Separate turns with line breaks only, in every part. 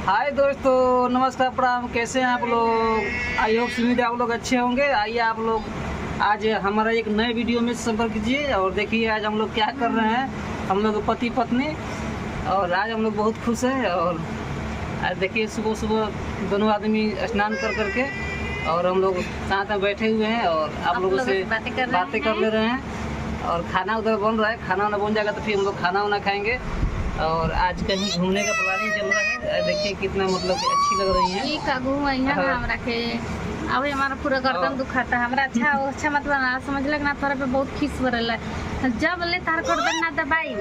हाय दोस्तों, नमस्कार, प्रणाम। कैसे हैं आप लोग? आई होप उम्मीद है आप लोग अच्छे होंगे। आइए आप लोग आज हमारा एक नए वीडियो में संपर्क कीजिए और देखिए आज हम लोग क्या कर रहे हैं। हम लोग पति पत्नी और आज हम लोग बहुत खुश हैं। और आज देखिए सुबह सुबह दोनों आदमी स्नान कर करके और हम लोग साथ में बैठे हुए हैं और आप लोगों से बातें कर ले रहे हैं। और खाना उधर बन रहा है, खाना वाना बन जाएगा तो फिर हम लोग खाना वाना खाएंगे। और आज कहीं घूमने का प्लानिंग चल रहा है। देखिए कितना मतलब कि अच्छी लग रही है।
का घूम हमरा के अभी हमारा पूरा गर्दन दुखाता है। हमरा अच्छा मत बना, समझ लगना तोरा पे बहुत खीस भरल है। जब ले तार गर्दन ना दबाई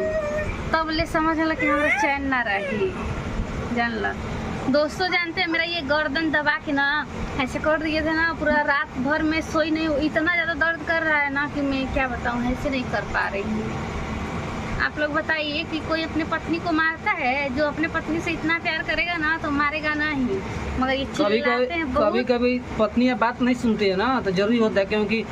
तब ले समझ ल कि हमरा चैन ना रही। जान ला दोस्तों, जानते हैं मेरा ये गर्दन दबा के ना ऐसे कर दिए थे ना, पूरा रात भर में सोई नहीं। इतना ज़्यादा दर्द कर रहा है ना कि मैं क्या बताऊँ, ऐसे नहीं कर पा रही हूँ। आप लोग बताइए कि कोई अपने पत्नी को मारता है? जो अपने पत्नी से इतना प्यार करेगा ना तो मारेगा ना ही, मगर ये चिल्लाते हैं बहुत।
कभी कभी पत्नियां बात नहीं सुनती है ना तो जरूरी होता है, क्योंकि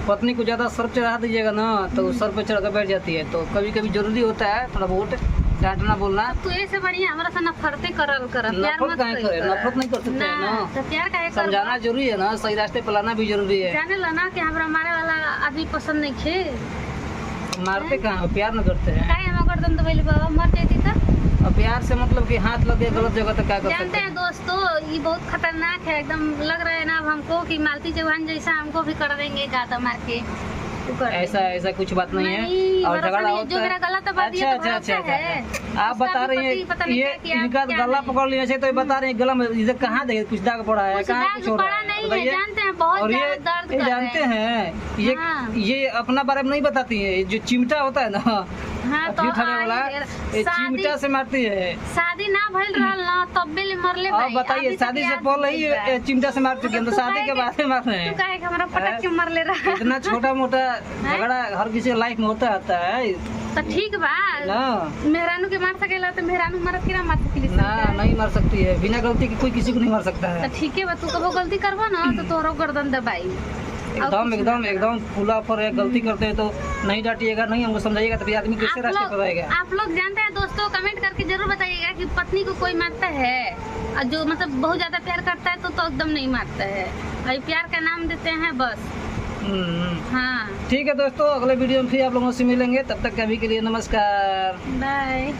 पत्नी को ज्यादा सर चढ़ा दीजिएगा ना तो सर पे चढ़ कर बैठ जाती है। तो कभी कभी जरूरी होता है थोड़ा बहुत डांटना बोलना।
तू ऐसे बढ़िया हमारा से नफरते करल कर,
नफरत नहीं कर सकते हैं ना,
तो प्यार काहे कर?
समझाना जरूरी है ना, सही रास्ते पे लाना भी जरूरी है।
जाने ला ना कि हमरा मारे वाला आदमी पसंद नहीं खे।
मारते कहाँ, प्यार न करते हैं।
काहे हम गर्दन दबाइले बाबा मर जाती तो?
और प्यार से मतलब कि हाथ लग गया गलत जगह तो क्या कर सकते
जानते हैं दोस्तों, ये बहुत खतरनाक है। एकदम लग रहा है ना अब हमको कि मालती चौहान जैसा हमको भी कर देंगे गाता मार के।
ऐसा कुछ बात नहीं है। और झगड़ा होता
जो मेरा गला दबा दिया तो
अच्छा आप बता रही हैं ये इनका गला पकड़ लिया है, तो ये बता रहे हैं गला में इधर कहाँ देखे कुछ दाग पड़ा है, कहाँ कुछ हो रहा है बताइए।
जानते हैं बहुत
और ये
दर्द कर
जानते हैं ये अपना बारे में नहीं बताती है। जो चिमटा होता है ना,
तो
वाला ये चिमटा से मारती है।
शादी ना भइल रहल ना तब भी मरले भाई।
बताइए शादी से पहले ही चिमटा से मार चुके हैं तो शादी के बाद में मार रहे हैं।
तू काहे हमरा पटक के मरले रहा?
इतना छोटा मोटा झगड़ा हर किसी लाइफ में होता है।
तो ठीक बा ना, मेहरानू के मार सकेला तो मेहरानू मरद के ना मार सकेली
ना, नहीं मार सकती है। बिना गलती के कोई किसी को नहीं मार सकता है।
तो ठीक है बा, तू कबो गलती करबा ना तो तोरो गर्दन दबाई।
एकदम फूला पर गलती करते हैं तो नहीं डांटिएगा, नहीं हमको समझाइएगा तो आदमी कैसे रास्ते पर आएगा।
आप लोग जानते हैं दोस्तों, कमेंट करके जरूर बताइएगा कि पत्नी को कोई मारता है और जो मतलब बहुत ज्यादा प्यार करता है तो एकदम नहीं मारता है। अभी प्यार का नाम देते हैं बस। हाँ
ठीक है दोस्तों, अगले वीडियो में फिर आप लोगों से मिलेंगे। तब तक अभी के लिए नमस्कार,
बाय।